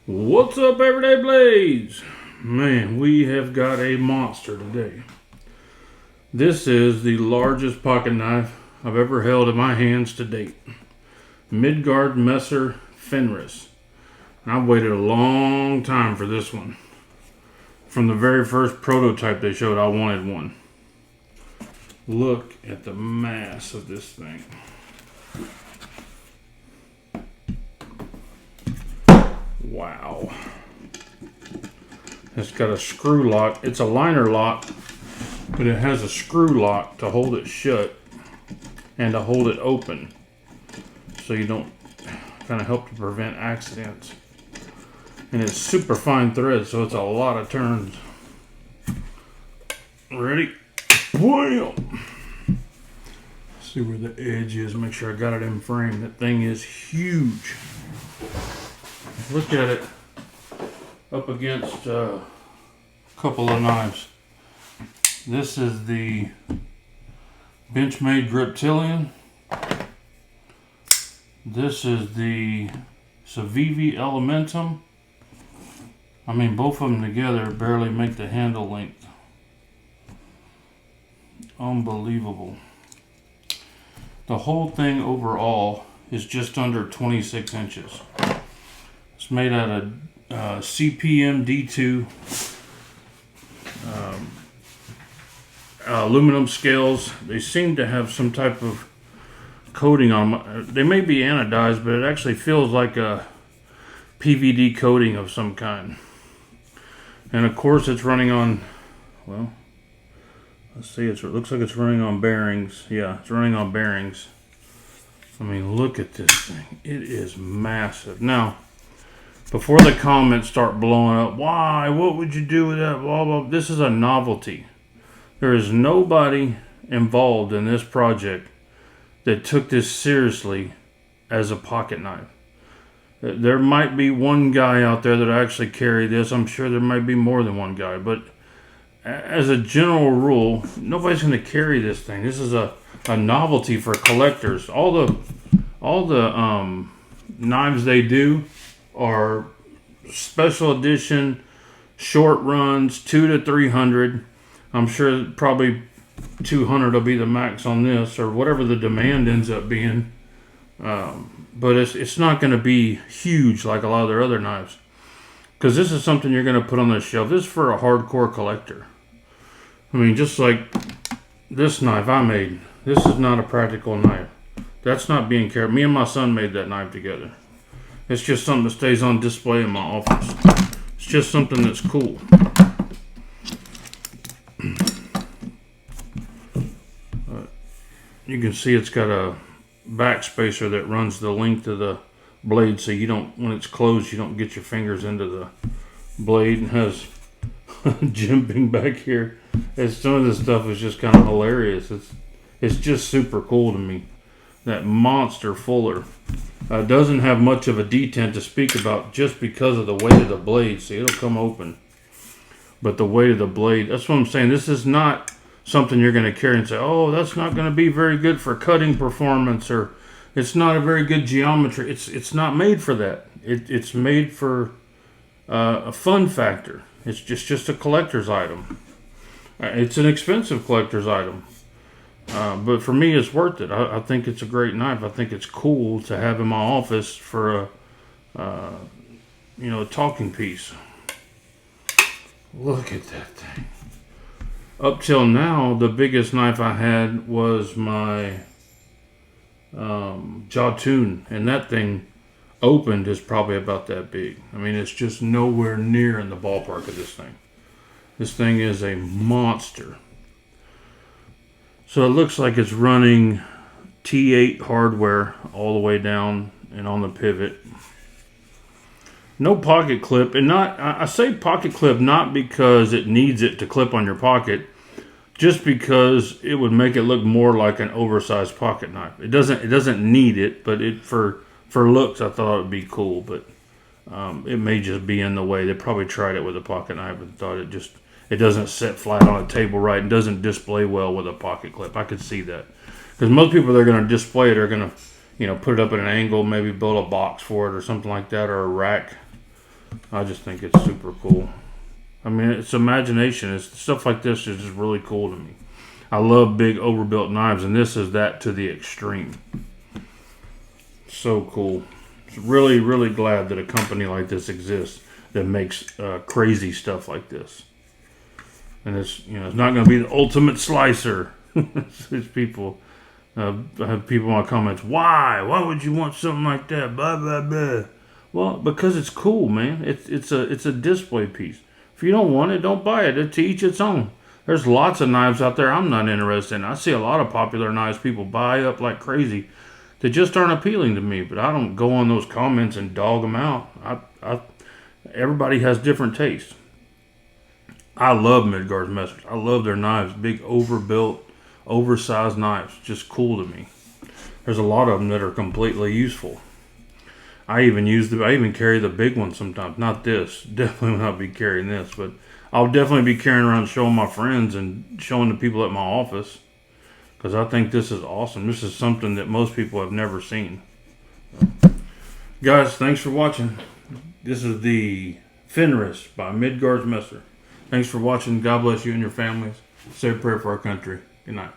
What's up, Everyday Blades? Man, we have got a monster today. This is the largest pocket knife I've ever held in my hands to date. Midgards-Messer Fenris. And I've waited a long time for this one. From the very first prototype they showed, I wanted one. Look at the mass of this thing. Wow. It's got a screw lock. It's a liner lock, but it has a screw lock to hold it shut and to hold it open, so you don't kind of help to prevent accidents. And it's super fine thread, so it's a lot of turns. Ready? Bam! See where the edge is. Make sure I got it in frame. That thing is huge. Look at it up against a couple of knives. This is the Benchmade Griptilian. This is the Civivi Elementum. I mean, both of them together barely make the handle length. Unbelievable. The whole thing overall is just under 26 inches. It's made out of CPM D2 aluminum scales. They seem to have some type of coating on them. They may be anodized, but it actually feels like a PVD coating of some kind. And of course it's running on, well, let's see, it looks like it's running on bearings. Yeah, it's running on bearings. I mean, look at this thing. It is massive. Now, before the comments start blowing up, why? What would you do with that? Blah, blah. This is a novelty. There is nobody involved in this project that took this seriously as a pocket knife. There might be one guy out there that actually carry this. I'm sure there might be more than one guy. But as a general rule, nobody's going to carry this thing. This is a novelty for collectors. All the knives they do are special edition, short runs, 200 to 300. I'm sure probably 200 will be the max on this, or whatever the demand ends up being. But it's not going to be huge like a lot of their other knives, because this is something you're going to put on the shelf. This is for a hardcore collector. I mean, just like this knife I made. This is not a practical knife. That's not being carried. Me and my son made that knife together. It's just something that stays on display in my office. It's just something that's cool. You can see it's got a back spacer that runs the length of the blade, so you don't, when it's closed, you don't get your fingers into the blade. And has jimping back here. And some of this stuff is just kind of hilarious. It's just super cool to me. That monster fuller doesn't have much of a detent to speak about, just because of the weight of the blade. See, it'll come open, but the weight of the blade, that's what I'm saying. This is not something you're going to carry and say, oh, that's not going to be very good for cutting performance, or it's not a very good geometry. It's not made for that. It's made for a fun factor. It's just a collector's item. It's an expensive collector's item. But for me, it's worth it. I think it's a great knife. I think it's cool to have in my office for a talking piece. Look at that thing. Up till now, the biggest knife I had was my Jawtoon, and that thing opened is probably about that big. I mean, it's just nowhere near in the ballpark of this thing. This thing is a monster. So it looks like it's running T8 hardware all the way down and on the pivot. No pocket clip, and I say pocket clip not because it needs it to clip on your pocket, just because it would make it look more like an oversized pocket knife. It doesn't need it, but for looks I thought it would be cool. But it may just be in the way. They probably tried it with a pocket knife and thought it doesn't sit flat on a table right and doesn't display well with a pocket clip. I could see that, because most people that are going to display it are going to, put it up at an angle, maybe build a box for it or something like that, or a rack. I just think it's super cool. I mean, it's imagination. It's stuff like this is just really cool to me. I love big overbuilt knives, and this is that to the extreme. So cool. Really, really glad that a company like this exists that makes crazy stuff like this. And it's it's not going to be the ultimate slicer. There's people. I have people in my comments. Why? Why would you want something like that? Blah blah blah. Well, because it's cool, man. It's a display piece. If you don't want it, don't buy it. To each its own. There's lots of knives out there I'm not interested in. I see a lot of popular knives people buy up like crazy that just aren't appealing to me. But I don't go on those comments and dog them out. Everybody has different tastes. I love Midgards-Messers. I love their knives. Big, overbuilt, oversized knives. Just cool to me. There's a lot of them that are completely useful. I even carry the big one sometimes. Not this. Definitely will not be carrying this, but I'll definitely be carrying around showing my friends and showing the people at my office. Because I think this is awesome. This is something that most people have never seen. Guys, thanks for watching. This is the Fenris by Midgards-Messer. Thanks for watching. God bless you and your families. Say a prayer for our country. Good night.